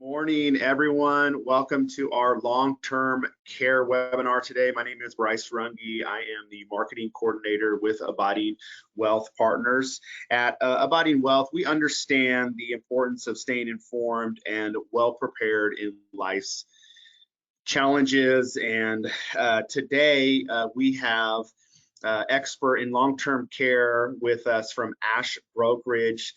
Morning, everyone. Welcome to our long-term care webinar today. My name is Bryce Runge. I am the marketing coordinator with Abiding Wealth Partners. At Abiding Wealth, we understand the importance of staying informed and well-prepared in life's challenges. And today we have expert in long-term care with us from Ash Brokerage,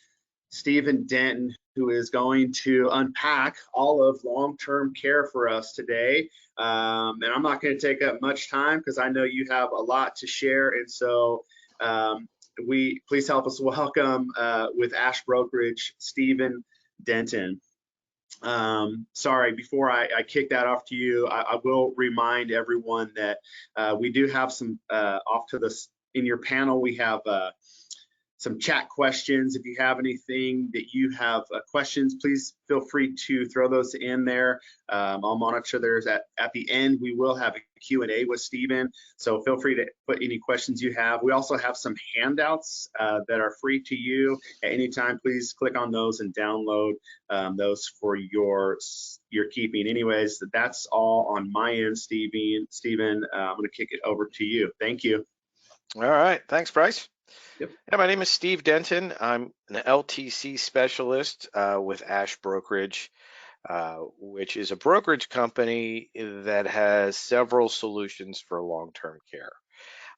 Stephen Denton, who is going to unpack all of long-term care for us today. And I'm not going to take up much time because I know you have a lot to share. And so please help us welcome with Ash Brokerage, Stephen Denton. Sorry, before I kick that off to you, I will remind everyone that we do have some in your panel, we have some chat questions. If you have anything that you have questions, please feel free to throw those in there. I'll monitor those at the end. We will have a Q&A with Stephen, so feel free to put any questions you have. We also have some handouts that are free to you at any time. Please click on those and download those for your keeping. Anyways, that's all on my end, Stephen. I'm going to kick it over to you. Thank you. All right, thanks, Bryce. Yep. Yeah, my name is Steve Denton. I'm an LTC specialist with Ash Brokerage, which is a brokerage company that has several solutions for long-term care.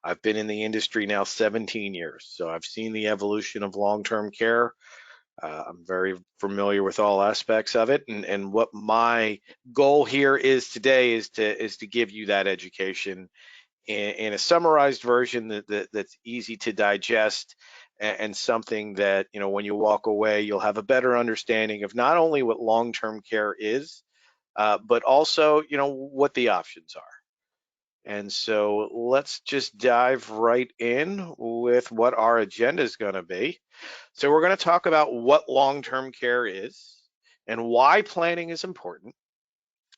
I've been in the industry now 17 years, so I've seen the evolution of long-term care. I'm very familiar with all aspects of it, and what my goal here is today is to give you that education in a summarized version that's easy to digest and something that, you know, when you walk away, you'll have a better understanding of not only what long-term care is, but also, you know, what the options are. And so let's just dive right in with what our agenda is going to be. So we're going to talk about what long-term care is and why planning is important.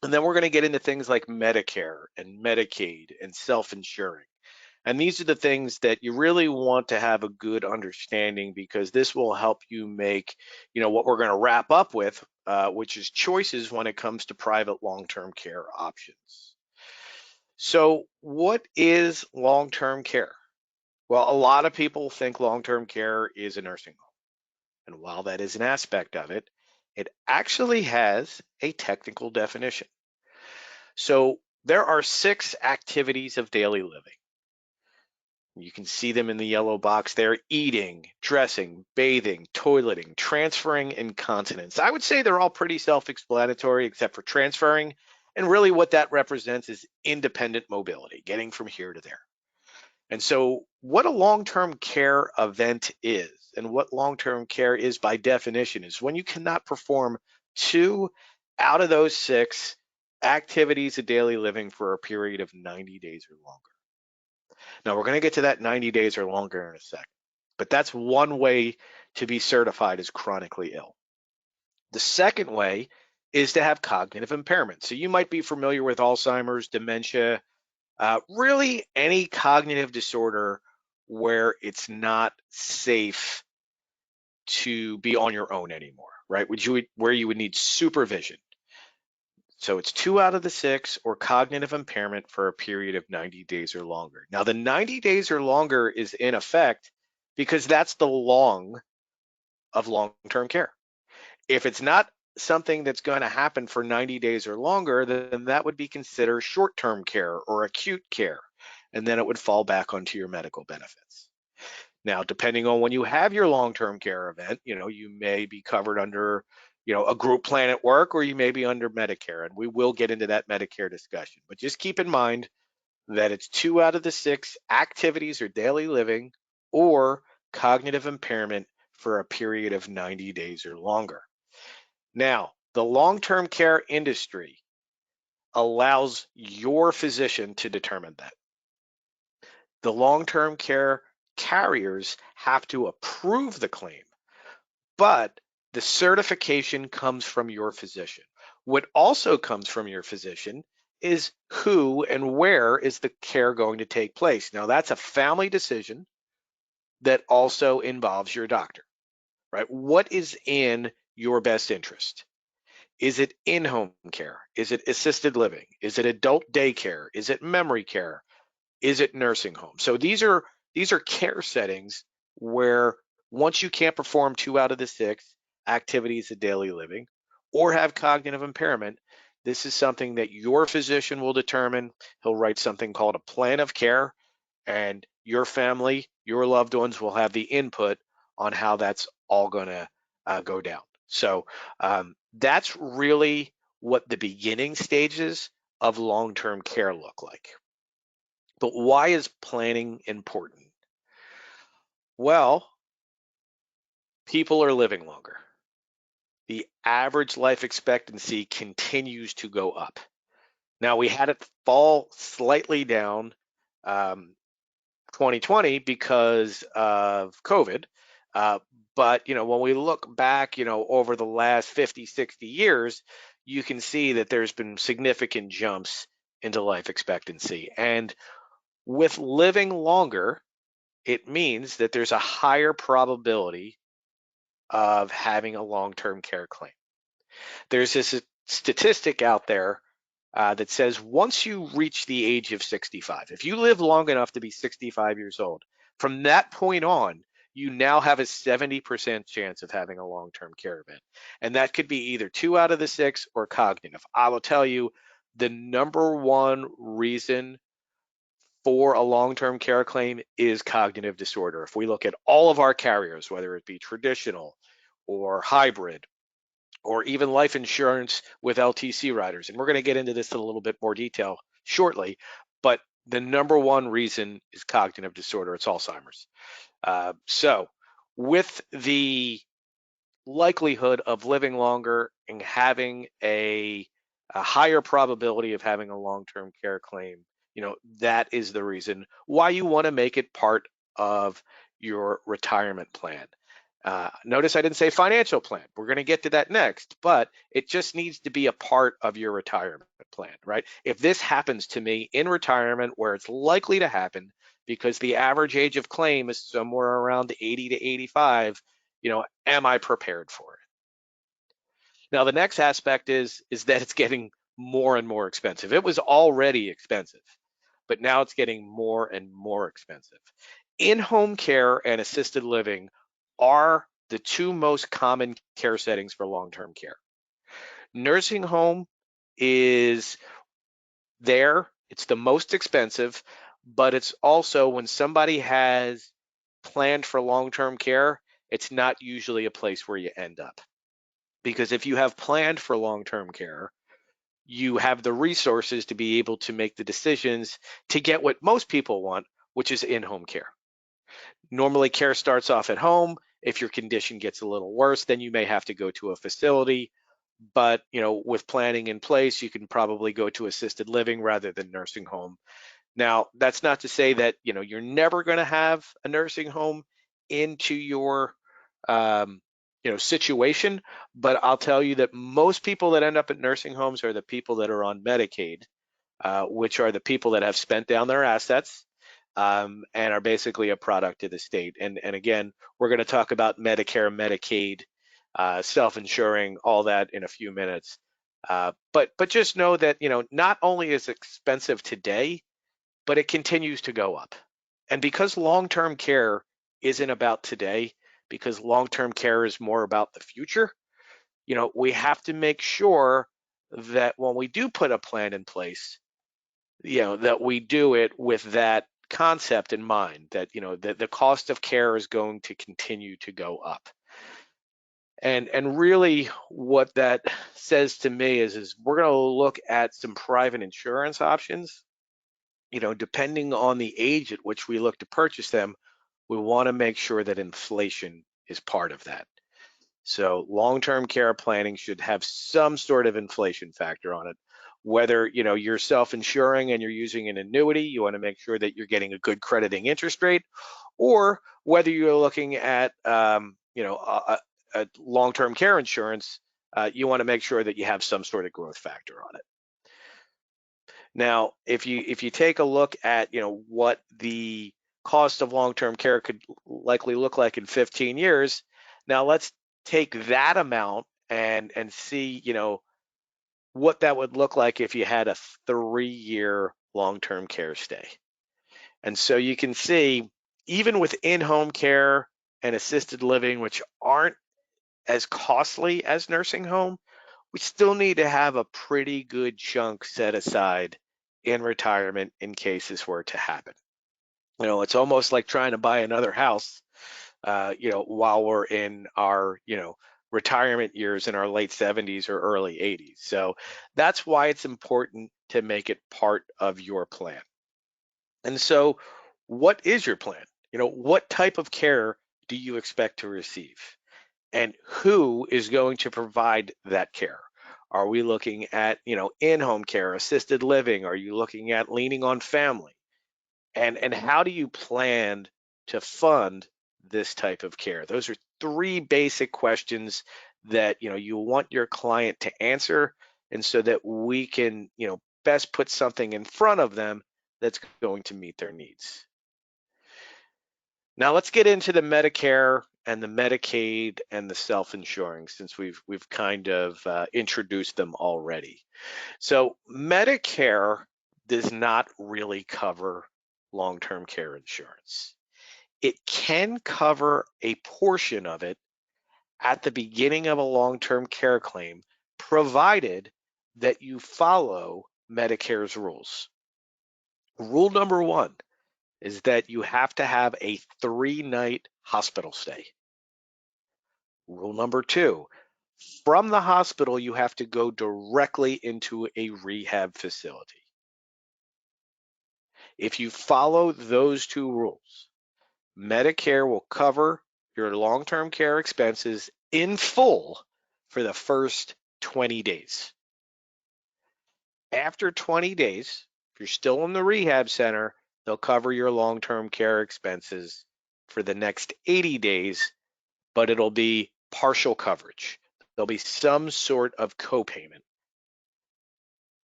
And then we're going to get into things like Medicare and Medicaid and self-insuring. And these are the things that you really want to have a good understanding, because this will help you make, you know, what we're going to wrap up with, which is choices when it comes to private long-term care options. So what is long-term care? Well, a lot of people think long-term care is a nursing home. And while that is an aspect of it, it actually has a technical definition. So there are 6 activities of daily living. You can see them in the yellow box there: eating, dressing, bathing, toileting, transferring, and continence. I would say they're all pretty self-explanatory except for transferring. And really what that represents is independent mobility, getting from here to there. And so what a long-term care event is, and what long-term care is by definition, is when you cannot perform 2 out of those 6 activities of daily living for a period of 90 days or longer. Now, we're going to get to that 90 days or longer in a second, but that's one way to be certified as chronically ill. The second way is to have cognitive impairment. So you might be familiar with Alzheimer's, dementia, really any cognitive disorder where it's not safe to be on your own anymore, right? Where you would need supervision. So it's 2 out of the 6, or cognitive impairment for a period of 90 days or longer. Now, the 90 days or longer is in effect because that's the long of long-term care. If it's not something that's going to happen for 90 days or longer, then that would be considered short-term care or acute care, and then it would fall back onto your medical benefits. Now, depending on when you have your long-term care event, you know, you may be covered under, you know, a group plan at work, or you may be under Medicare, and we will get into that Medicare discussion. But just keep in mind that it's 2 out of the 6 activities or daily living or cognitive impairment for a period of 90 days or longer. Now, the long-term care industry allows your physician to determine that. The long-term care carriers have to approve the claim, but the certification comes from your physician. What also comes from your physician is who and where is the care going to take place. Now, that's a family decision that also involves your doctor, right? What is in your best interest? Is it in-home care? Is it assisted living? Is it adult daycare? Is it memory care? Is it nursing home? So these are care settings where once you can't perform 2 out of the 6 activities of daily living or have cognitive impairment, this is something that your physician will determine. He'll write something called a plan of care, and your family, your loved ones will have the input on how that's all going to go down. So that's really what the beginning stages of long-term care look like. But why is planning important? Well, people are living longer. The average life expectancy continues to go up. Now, we had it fall slightly down 2020 because of COVID. Uh, but, when we look back, over the last 50, 60 years, you can see that there's been significant jumps into life expectancy. And with living longer, it means that there's a higher probability of having a long-term care claim. There's this statistic out there that says once you reach the age of 65, if you live long enough to be 65 years old, from that point on, you now have a 70% chance of having a long-term care event. And that could be either 2 out of the 6 or cognitive. I will tell you the number one reason for a long-term care claim is cognitive disorder. If we look at all of our carriers, whether it be traditional or hybrid, or even life insurance with LTC riders, and we're going to get into this in a little bit more detail shortly, but the number one reason is cognitive disorder. It's Alzheimer's. So with the likelihood of living longer and having a higher probability of having a long-term care claim, that is the reason why you want to make it part of your retirement plan. Notice I didn't say financial plan. We're going to get to that next, but it just needs to be a part of your retirement plan, right? If this happens to me in retirement, where it's likely to happen because the average age of claim is somewhere around 80 to 85, am I prepared for it? Now, the next aspect is that it's getting more and more expensive. It was already expensive, but now it's getting more and more expensive. In-home care and assisted living are the two most common care settings for long-term care. Nursing home is there. It's the most expensive, but it's also when somebody has planned for long-term care, it's not usually a place where you end up. Because if you have planned for long-term care, you have the resources to be able to make the decisions to get what most people want, which is in-home care. Normally, care starts off at home. If your condition gets a little worse, then you may have to go to a facility. But, with planning in place, you can probably go to assisted living rather than nursing home. Now, that's not to say that, you're never going to have a nursing home into your, situation, but I'll tell you that most people that end up at nursing homes are the people that are on Medicaid, which are the people that have spent down their assets, and are basically a product of the state. And again, we're going to talk about Medicare, Medicaid, self-insuring, all that in a few minutes. But just know that, not only is it expensive today, but it continues to go up. And because long-term care isn't about today, because long-term care is more about the future, we have to make sure that when we do put a plan in place, that we do it with that concept in mind, that, that the cost of care is going to continue to go up. And really what that says to me is we're going to look at some private insurance options. Depending on the age at which we look to purchase them, we want to make sure that inflation is part of that. So long-term care planning should have some sort of inflation factor on it. Whether, you're self-insuring and you're using an annuity, you want to make sure that you're getting a good crediting interest rate, or whether you're looking at, a long-term care insurance, you want to make sure that you have some sort of growth factor on it. Now, if you take a look at, what the cost of long-term care could likely look like in 15 years, now let's take that amount and see, what that would look like if you had a 3-year long-term care stay. And so you can see, even with in-home care and assisted living, which aren't as costly as nursing home, we still need to have a pretty good chunk set aside in retirement in case this were to happen. It's almost like trying to buy another house, while we're in our, retirement years in our late 70s or early 80s. So that's why it's important to make it part of your plan. And so, what is your plan? What type of care do you expect to receive? And who is going to provide that care? Are we looking at, in-home care, assisted living? Are you looking at leaning on family? And how do you plan to fund this type of care? Those are three basic questions that, you want your client to answer, and so that we can, best put something in front of them that's going to meet their needs. Now let's get into the Medicare and the Medicaid and the self-insuring, since we've kind of introduced them already. So Medicare does not really cover long-term care insurance. It can cover a portion of it at the beginning of a long-term care claim, provided that you follow Medicare's rules. Rule number one is that you have to have a 3-night hospital stay. Rule number two, from the hospital, you have to go directly into a rehab facility. If you follow those two rules, Medicare will cover your long-term care expenses in full for the first 20 days. After 20 days, if you're still in the rehab center, they'll cover your long-term care expenses for the next 80 days, but it'll be partial coverage. There'll be some sort of copayment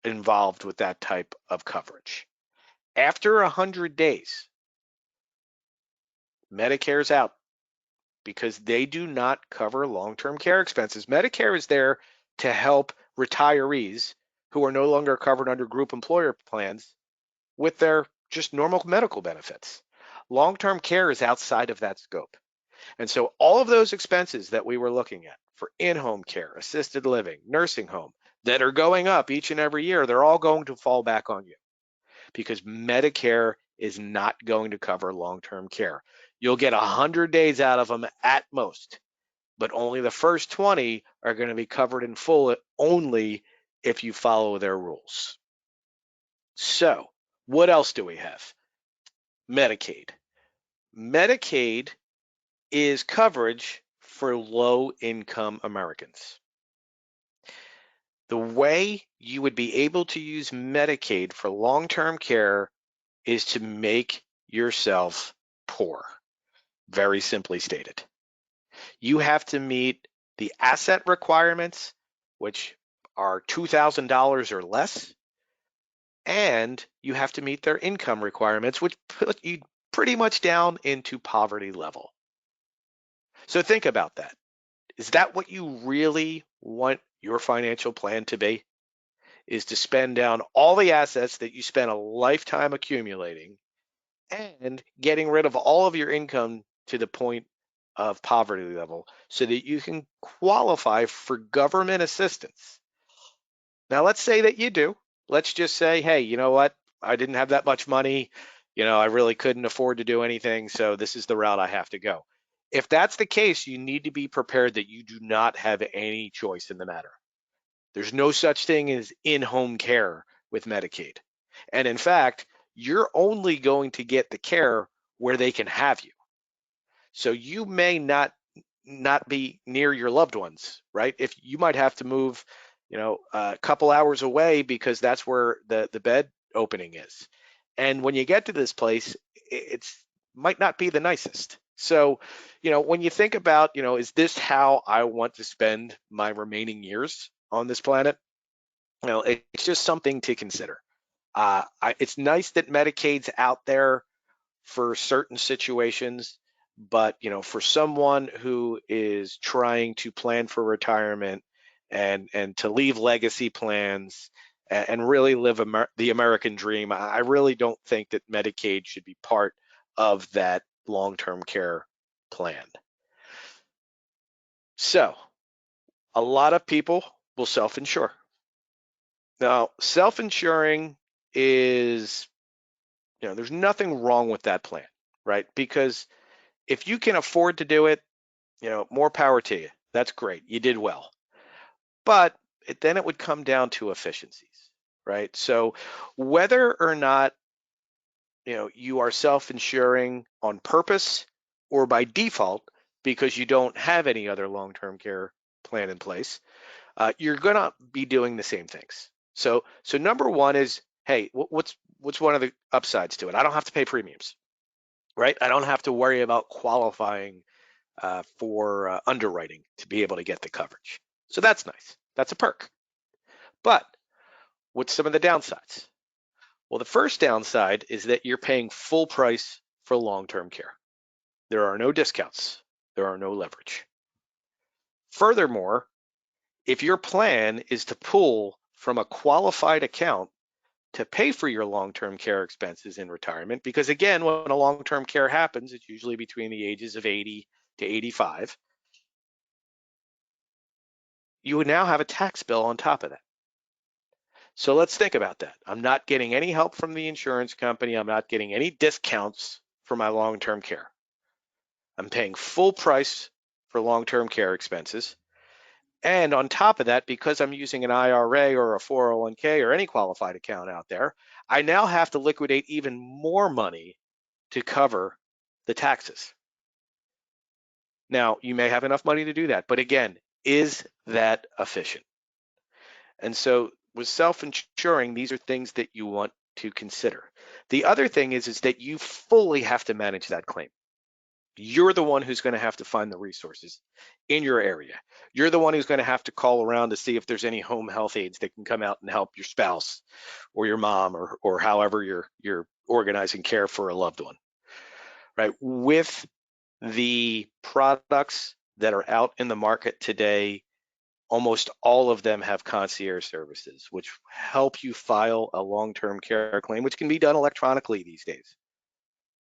involved with that type of coverage. After 100 days, Medicare's out because they do not cover long-term care expenses. Medicare is there to help retirees who are no longer covered under group employer plans with their just normal medical benefits. Long-term care is outside of that scope. And so all of those expenses that we were looking at for in-home care, assisted living, nursing home, that are going up each and every year, they're all going to fall back on you, because Medicare is not going to cover long-term care. You'll get 100 days out of them at most, but only the first 20 are going to be covered in full only if you follow their rules. So what else do we have? Medicaid. Medicaid is coverage for low-income Americans. The way you would be able to use Medicaid for long-term care is to make yourself poor, very simply stated. You have to meet the asset requirements, which are $2,000 or less, and you have to meet their income requirements, which put you pretty much down into poverty level. So think about that. Is that what you really want your financial plan to be? Is to spend down all the assets that you spent a lifetime accumulating and getting rid of all of your income to the point of poverty level so that you can qualify for government assistance? Now, let's say that you do. Let's just say, hey, you know what? I didn't have that much money. I really couldn't afford to do anything, so this is the route I have to go. If that's the case, you need to be prepared that you do not have any choice in the matter. There's no such thing as in-home care with Medicaid. And in fact, you're only going to get the care where they can have you. So you may not be near your loved ones, right? If you might have to move, a couple hours away because that's where the bed opening is. And when you get to this place, it's might not be the nicest. So, when you think about, is this how I want to spend my remaining years on this planet? It's just something to consider. It's nice that Medicaid's out there for certain situations, but for someone who is trying to plan for retirement and to leave legacy plans and really live the American dream. I really don't think that Medicaid should be part of that long-term care plan. So a lot of people will self-insure. Now, self-insuring is, there's nothing wrong with that plan, right? Because if you can afford to do it, more power to you. That's great. You did well. But then it would come down to efficiencies, right? So whether or not, you are self-insuring on purpose or by default because you don't have any other long-term care plan in place, you're going to be doing the same things. So number one is, hey, what's one of the upsides to it? I don't have to pay premiums, right? I don't have to worry about qualifying for underwriting to be able to get the coverage. So that's nice. That's a perk. But what's some of the downsides? Well, the first downside is that you're paying full price for long-term care. There are no discounts. There are no leverage. Furthermore, if your plan is to pull from a qualified account to pay for your long-term care expenses in retirement, because again, when a long-term care happens, it's usually between the ages of 80 to 85, you would now have a tax bill on top of that. So let's think about that. I'm not getting any help from the insurance company. I'm not getting any discounts for my long-term care. I'm paying full price for long-term care expenses. And on top of that, because I'm using an IRA or a 401k or any qualified account out there, I now have to liquidate even more money to cover the taxes. Now, you may have enough money to do that, but again, is that efficient? And so with self-insuring, these are things that you want to consider. The other thing is that you fully have to manage that claim. You're the one who's going to have to find the resources in your area. You're the one who's going to have to call around to see if there's any home health aides that can come out and help your spouse or your mom or however you're organizing care for a loved one, right? With the products that are out in the market today, almost all of them have concierge services, which help you file a long-term care claim, which can be done electronically these days.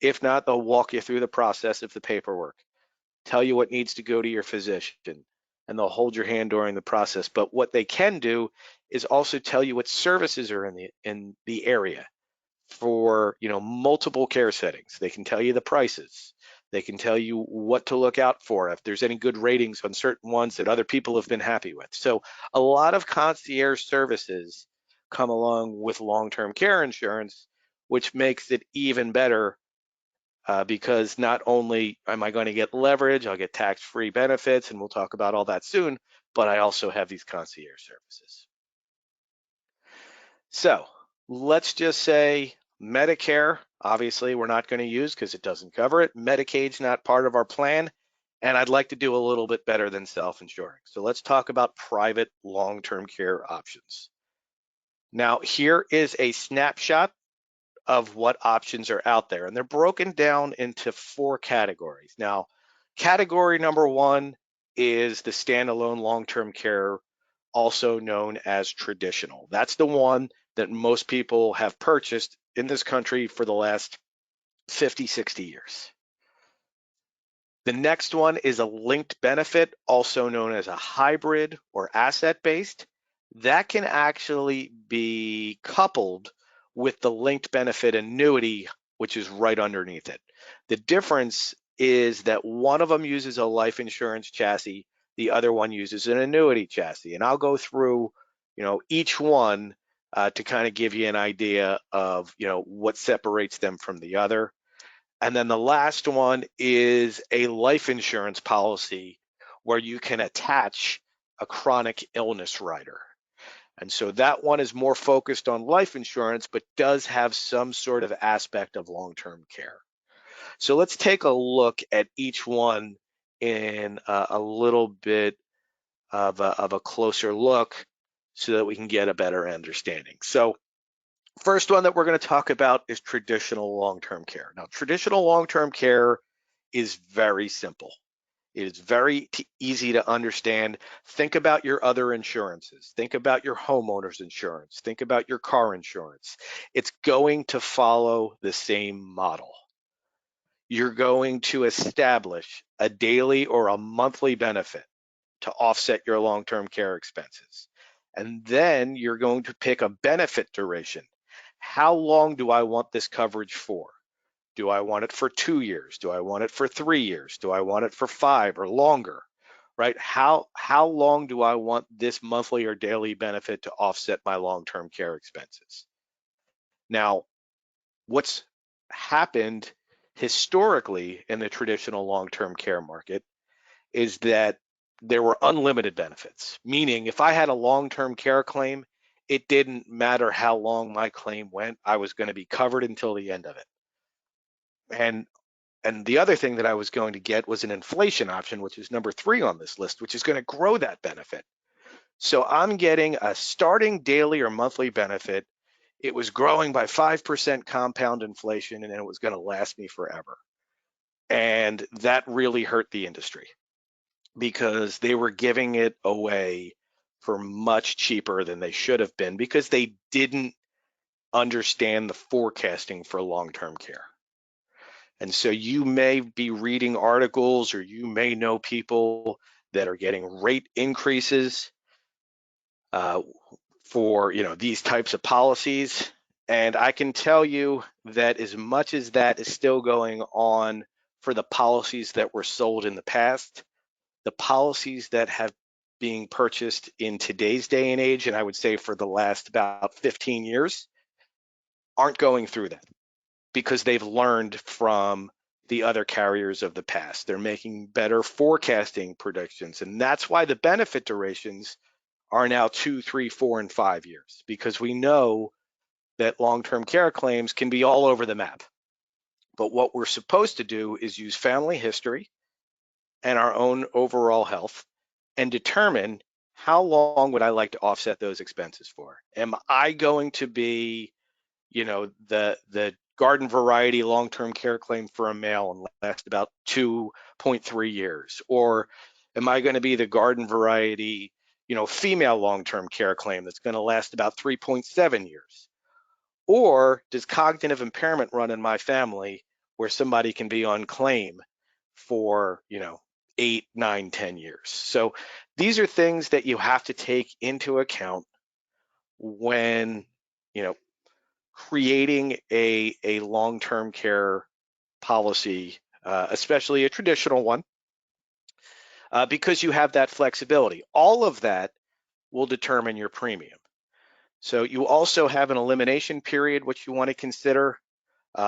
If not, they'll walk you through the process of the paperwork, tell you what needs to go to your physician, and they'll hold your hand during the process. But what they can do is also tell you what services are in the area for, multiple care settings. They can tell you the prices. They can tell you what to look out for if there's any good ratings on certain ones that other people have been happy with. So a lot of concierge services come along with long-term care insurance, which makes it even better because not only am I going to get leverage, I'll get tax-free benefits, and we'll talk about all that soon, but I also have these concierge services. So let's just say Medicare, obviously we're not going to use because it doesn't cover it. Medicaid's not part of our plan, and I'd like to do a little bit better than self-insuring. So let's talk about private long-term care options. Now, here is a snapshot of what options are out there, and they're broken down into 4 categories. Now, category number 1 is the standalone long-term care, also known as traditional. That's the one that most people have purchased in this country for the last 50, 60 years. The next one is a linked benefit, also known as a hybrid or asset-based. That can actually be coupled with the linked benefit annuity, which is right underneath it. The difference is that one of them uses a life insurance chassis, the other one uses an annuity chassis. And I'll go through, each one to kind of give you an idea of, what separates them from the other. And then the last one is a life insurance policy where you can attach a chronic illness rider. And so that one is more focused on life insurance, but does have some sort of aspect of long-term care. So let's take a look at each one in a little bit of a closer look so that we can get a better understanding. So first one that we're going to talk about is traditional long-term care. Now, traditional long-term care is very simple. It is very easy to understand. Think about your other insurances. Think about your homeowner's insurance. Think about your car insurance. It's going to follow the same model. You're going to establish a daily or a monthly benefit to offset your long-term care expenses. And then you're going to pick a benefit duration. How long do I want this coverage for? Do I want it for 2 years? Do I want it for 3 years? Do I want it for 5 or longer? Right? How long do I want this monthly or daily benefit to offset my long-term care expenses? Now, what's happened historically in the traditional long-term care market is that there were unlimited benefits, meaning if I had a long-term care claim, it didn't matter how long my claim went, I was going to be covered until the end of it. And the other thing that I was going to get was an inflation option, which is number 3 on this list, which is going to grow that benefit. So I'm getting a starting daily or monthly benefit. It was growing by 5% compound inflation, and it was going to last me forever. And that really hurt the industry because they were giving it away for much cheaper than they should have been because they didn't understand the forecasting for long-term care. And so you may be reading articles or you may know people that are getting rate increases for these types of policies. And I can tell you that as much as that is still going on for the policies that were sold in the past, the policies that have being purchased in today's day and age, and I would say for the last about 15 years, aren't going through that because they've learned from the other carriers of the past. They're making better forecasting predictions, and that's why the benefit durations are now 2, 3, 4, and 5 years, because we know that long-term care claims can be all over the map. But what we're supposed to do is use family history and our own overall health and determine how long would I like to offset those expenses for. Am I going to be, the garden variety long-term care claim for a male and last about 2.3 years? Or am I going to be the garden variety, female long-term care claim that's going to last about 3.7 years? Or does cognitive impairment run in my family where somebody can be on claim for, 8, 9, 10 years? So these are things that you have to take into account when, creating a long-term care policy, especially a traditional one, because you have that flexibility. All of that will determine your premium. So you also have an elimination period, which you want to consider.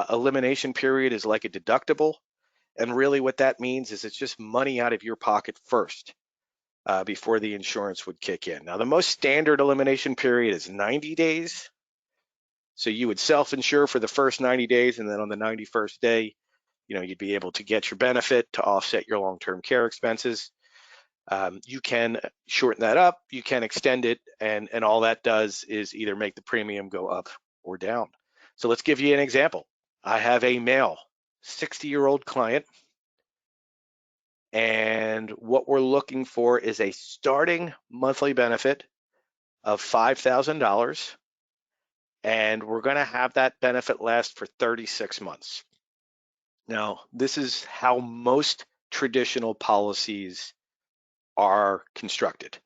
Elimination period is like a deductible. And really what that means is it's just money out of your pocket first before the insurance would kick in. Now, the most standard elimination period is 90 days. So you would self-insure for the first 90 days, and then on the 91st day, you'd be able to get your benefit to offset your long-term care expenses. You can shorten that up, you can extend it, and all that does is either make the premium go up or down. So let's give you an example. I have a male 60-year-old client, and what we're looking for is a starting monthly benefit of $5,000, and we're going to have that benefit last for 36 months. Now, this is how most traditional policies are constructed.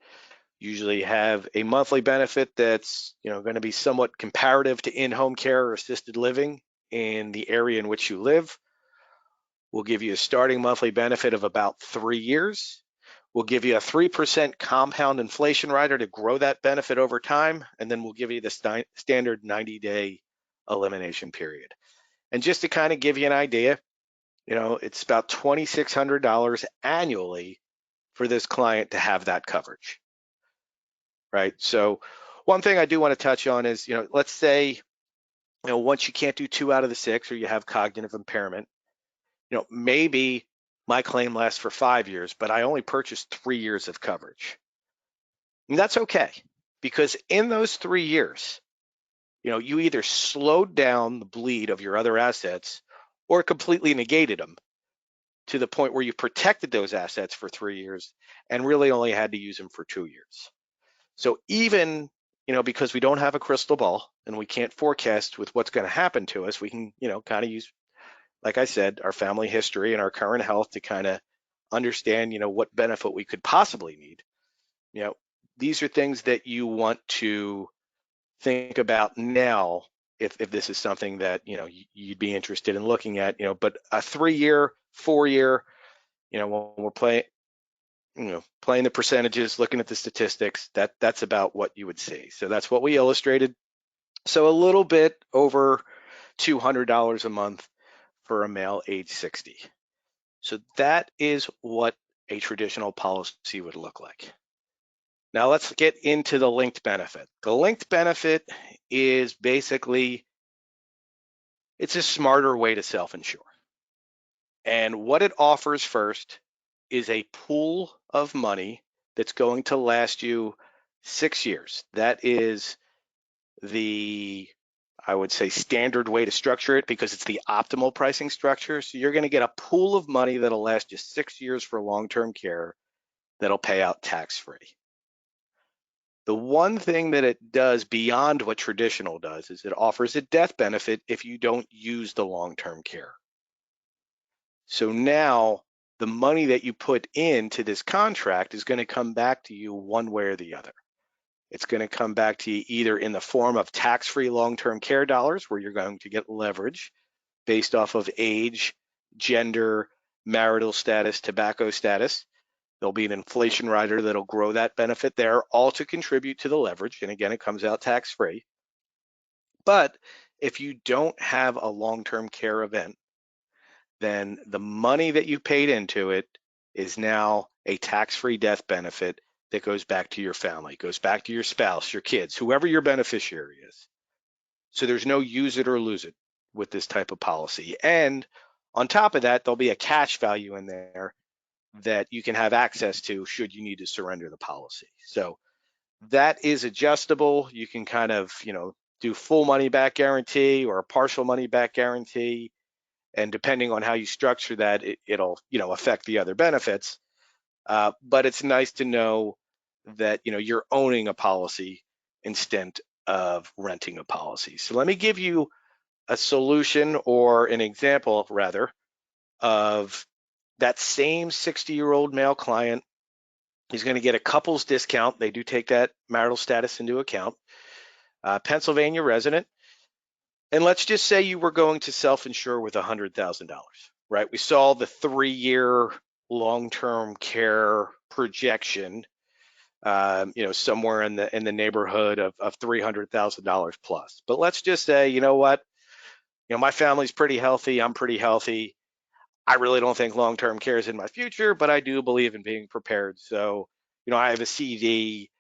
Usually have a monthly benefit that's going to be somewhat comparative to in-home care or assisted living in the area in which you live. We'll give you a starting monthly benefit of about 3 years. We'll give you a 3% compound inflation rider to grow that benefit over time, and then we'll give you the standard 90-day elimination period. And just to kind of give you an idea, it's about $2,600 annually for this client to have that coverage, right? So one thing I do want to touch on is, let's say, once you can't do 2 out of the 6 or you have cognitive impairment, maybe my claim lasts for 5 years, but I only purchased 3 years of coverage. And that's okay, because in those 3 years, you either slowed down the bleed of your other assets or completely negated them to the point where you protected those assets for 3 years and really only had to use them for 2 years. So even, because we don't have a crystal ball and we can't forecast with what's going to happen to us, we can, kind of use, like I said, our family history and our current health to kind of understand, what benefit we could possibly need. These are things that you want to think about now if this is something that, you'd be interested in looking at, but a 3-year, 4-year, when we're playing the percentages, looking at the statistics, that's about what you would see. So that's what we illustrated. So a little bit over $200 a month for a male age 60. So that is what a traditional policy would look like. Now let's get into the linked benefit. The linked benefit is basically, it's a smarter way to self-insure. And what it offers first is a pool of money that's going to last you 6 years. That is the, I would say, standard way to structure it because it's the optimal pricing structure. So you're going to get a pool of money that'll last you 6 years for long-term care that'll pay out tax-free. The one thing that it does beyond what traditional does is it offers a death benefit if you don't use the long-term care. So now the money that you put into this contract is going to come back to you one way or the other. It's going to come back to you either in the form of tax-free long-term care dollars, where you're going to get leverage based off of age, gender, marital status, tobacco status. There'll be an inflation rider that'll grow that benefit there, all to contribute to the leverage. And again, it comes out tax-free. But if you don't have a long-term care event, then the money that you paid into it is now a tax-free death benefit that goes back to your family, goes back to your spouse, your kids, whoever your beneficiary is. So there's no use it or lose it with this type of policy. And on top of that, there'll be a cash value in there that you can have access to should you need to surrender the policy. So that is adjustable. You can kind of, do full money back guarantee or a partial money back guarantee. And depending on how you structure that, it'll, affect the other benefits. But it's nice to know that, you're owning a policy instead of renting a policy. So let me give you a solution, or an example rather, of that same 60-year-old male client. He's going to get a couple's discount. They do take that marital status into account. Pennsylvania resident. And let's just say you were going to self-insure with $100,000, right? We saw the 3-year long-term care projection, somewhere in the neighborhood of $300,000 plus. But let's just say, you know what? My family's pretty healthy. I'm pretty healthy. I really don't think long-term care is in my future, but I do believe in being prepared. So, I have a CD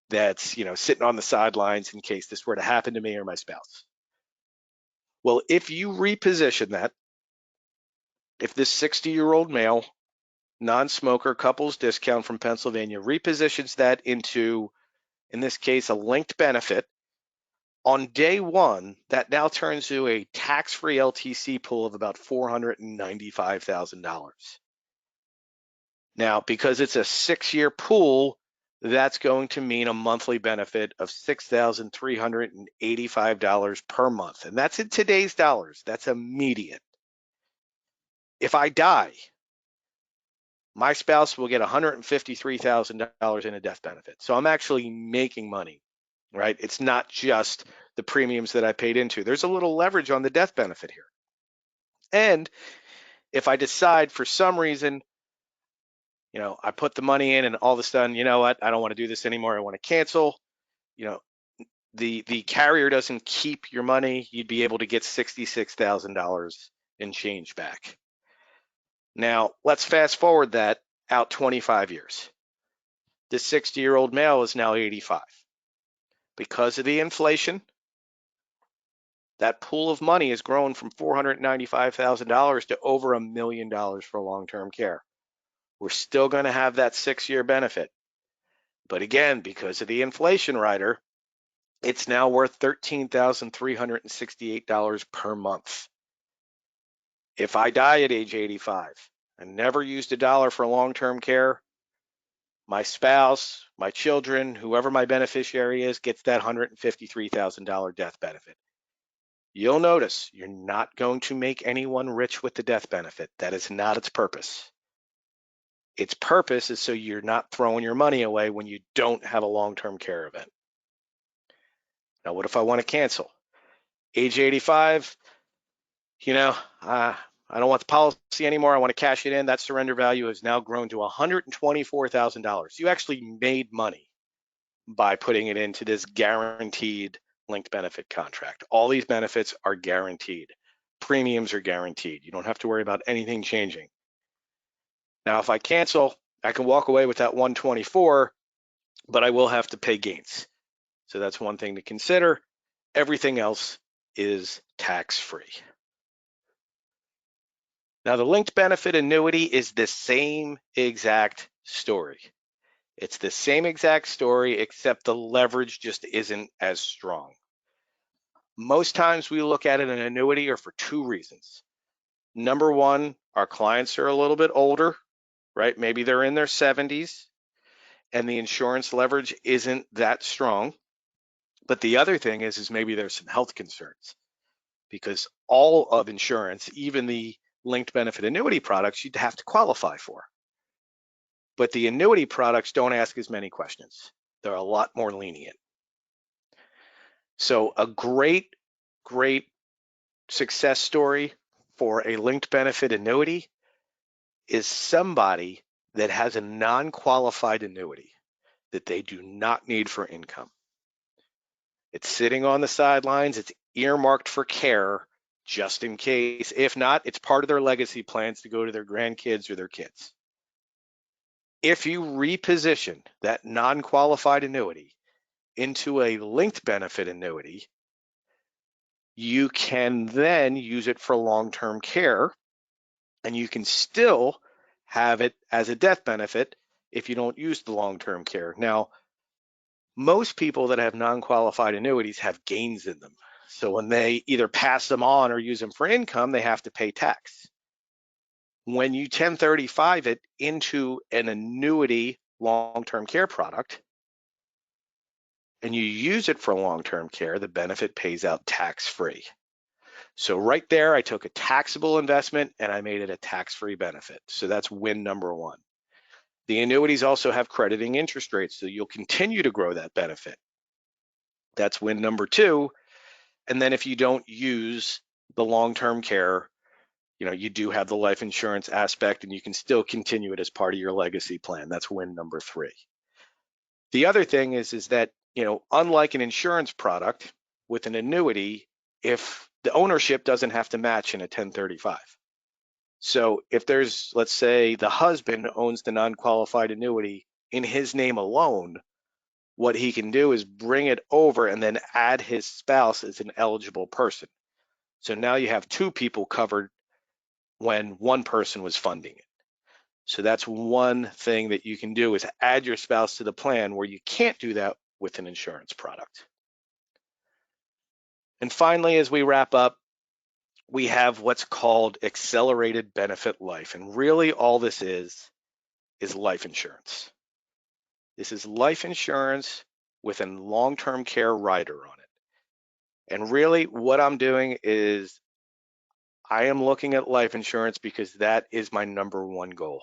that's, sitting on the sidelines in case this were to happen to me or my spouse. Well, if you reposition that, if this 60-year-old male, non-smoker couples discount from Pennsylvania repositions that into, in this case, a linked benefit, on day one, that now turns to a tax-free LTC pool of about $495,000. Now, because it's a 6-year pool, that's going to mean a monthly benefit of $6,385 per month. And that's in today's dollars. That's immediate. If I die, my spouse will get $153,000 in a death benefit. So I'm actually making money, right? It's not just the premiums that I paid into. There's a little leverage on the death benefit here. And if I decide for some reason, I put the money in and all of a sudden, you know what, I don't want to do this anymore, I want to cancel, the carrier doesn't keep your money. You'd be able to get $66,000 in change back. Now, let's fast forward that out 25 years. The 60-year-old male is now 85. Because of the inflation, that pool of money has grown from $495,000 to over $1 million for long-term care. We're still going to have that 6-year benefit. But again, because of the inflation rider, it's now worth $13,368 per month. If I die at age 85, I never used a dollar for long-term care. My spouse, my children, whoever my beneficiary is, gets that $153,000 death benefit. You'll notice you're not going to make anyone rich with the death benefit. That is not its purpose. Its purpose is so you're not throwing your money away when you don't have a long-term care event. Now, what if I want to cancel? Age 85, I don't want the policy anymore. I want to cash it in. That surrender value has now grown to $124,000. You actually made money by putting it into this guaranteed linked benefit contract. All these benefits are guaranteed. Premiums are guaranteed. You don't have to worry about anything changing. Now, if I cancel, I can walk away with that 124, but I will have to pay gains. So that's one thing to consider. Everything else is tax-free. Now, the linked benefit annuity is the same exact story. It's the same exact story, except the leverage just isn't as strong. Most times we look at an annuity are for two reasons. Number one, our clients are a little bit older, right? Maybe they're in their 70s and the insurance leverage isn't that strong. But the other thing is maybe there's some health concerns, because all of insurance, even the linked benefit annuity products, you'd have to qualify for. But the annuity products don't ask as many questions. They're a lot more lenient. So a great success story for a linked benefit annuity is somebody that has a non-qualified annuity that they do not need for income. It's sitting on the sidelines. It's earmarked for care just in case. If not, it's part of their legacy plans to go to their grandkids or their kids. If you reposition that non-qualified annuity into a linked benefit annuity, you can then use it for long-term care, and you can still have it as a death benefit if you don't use the long-term care. Now, most people that have non-qualified annuities have gains in them. So when they either pass them on or use them for income, they have to pay tax. When you 1035 it into an annuity long-term care product and you use it for long-term care, the benefit pays out tax-free. So right there, I took a taxable investment and I made it a tax-free benefit. So that's win number one. The annuities also have crediting interest rates, so you'll continue to grow that benefit. That's win number two. And then if you don't use the long-term care, you do have the life insurance aspect and you can still continue it as part of your legacy plan. That's win number three. The other thing is that, unlike an insurance product with an annuity, if the ownership doesn't have to match in a 1035. So if there's, let's say the husband owns the non-qualified annuity in his name alone, what he can do is bring it over and then add his spouse as an eligible person. So now you have two people covered when one person was funding it. So that's one thing that you can do, is add your spouse to the plan, where you can't do that with an insurance product. And finally, as we wrap up, we have what's called accelerated benefit life. And really all this is life insurance. This is life insurance with a long-term care rider on it. And really what I'm doing is I am looking at life insurance because that is my number one goal.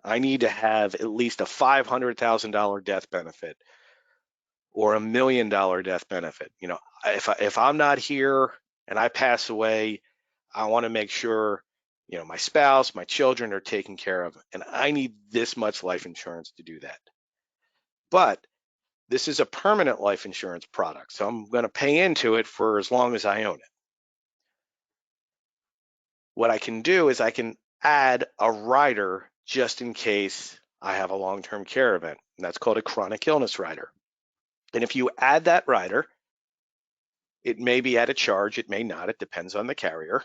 I need to have at least a $500,000 death benefit or $1 million death benefit. If I'm not here and I pass away, I want to make sure, my spouse, my children are taken care of, and I need this much life insurance to do that. But this is a permanent life insurance product, so I'm going to pay into it for as long as I own it. What I can do is I can add a rider just in case I have a long-term care event, and that's called a chronic illness rider. And if you add that rider, it may be at a charge, it may not, it depends on the carrier.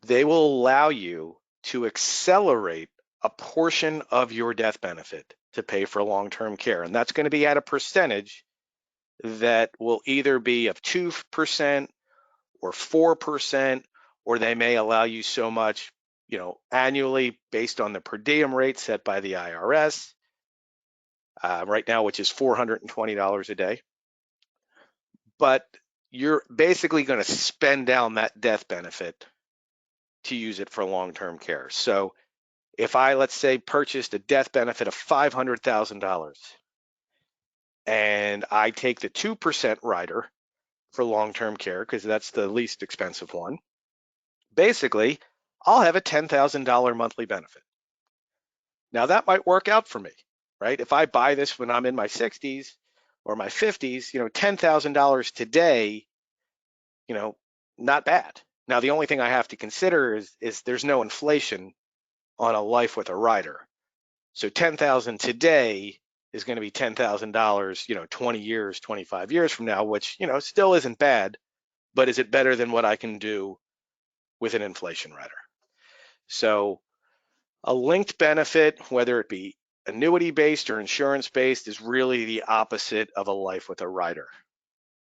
They will allow you to accelerate a portion of your death benefit to pay for long-term care. And that's going to be at a percentage that will either be of 2% or 4%, or they may allow you so much, annually based on the per diem rate set by the IRS right now, which is $420 a day. But you're basically going to spend down that death benefit to use it for long-term care. So if I, let's say, purchased a death benefit of $500,000 and I take the 2% rider for long-term care, because that's the least expensive one, basically, I'll have a $10,000 monthly benefit. Now that might work out for me, right? If I buy this when I'm in my 60s or my 50s, $10,000 today, not bad. Now, the only thing I have to consider is there's no inflation on a life with a rider. So 10,000 today is going to be $10,000, 20 years, 25 years from now, which, still isn't bad, but is it better than what I can do with an inflation rider? So a linked benefit, whether it be annuity-based or insurance-based, is really the opposite of a life with a rider,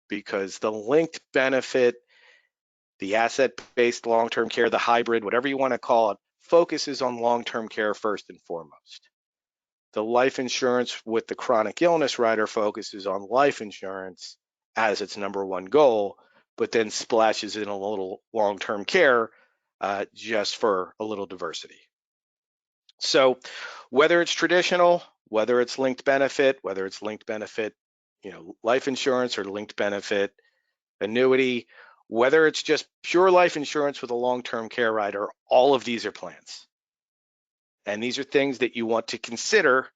because the linked benefit, the asset-based long-term care, the hybrid, whatever you want to call it, focuses on long-term care first and foremost. The life insurance with the chronic illness rider focuses on life insurance as its number one goal, but then splashes in a little long-term care just for a little diversity. So whether it's traditional, whether it's linked benefit, life insurance or linked benefit annuity, whether it's just pure life insurance with a long-term care rider, all of these are plans. And these are things that you want to consider,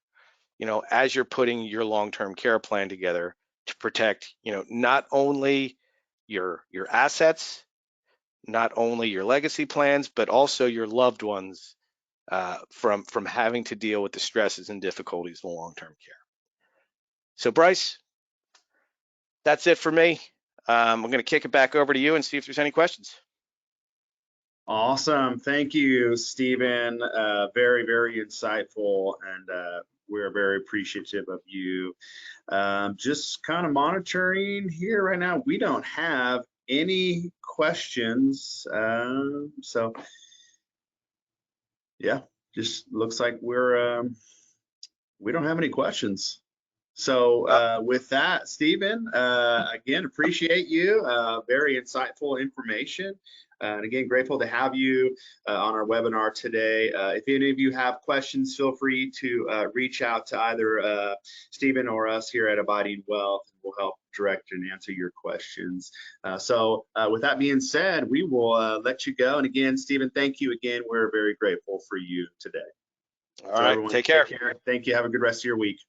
as you're putting your long-term care plan together to protect, not only your assets, not only your legacy plans, but also your loved ones from having to deal with the stresses and difficulties of long-term care. So Bryce, that's it for me. I'm going to kick it back over to you and see if there's any questions. Awesome. Thank you, Stephen. Very, very insightful, and we're very appreciative of you. Just kind of monitoring here right now. We don't have any questions. So yeah, just looks like we don't have any questions. So with that, Stephen, again, appreciate you. Very insightful information. And again, grateful to have you on our webinar today. If any of you have questions, feel free to reach out to either Stephen or us here at Abiding Wealth, and we'll help direct and answer your questions. So with that being said, we will let you go. And again, Stephen, thank you again. We're very grateful for you today. All right, everyone, take care. Thank you. Have a good rest of your week.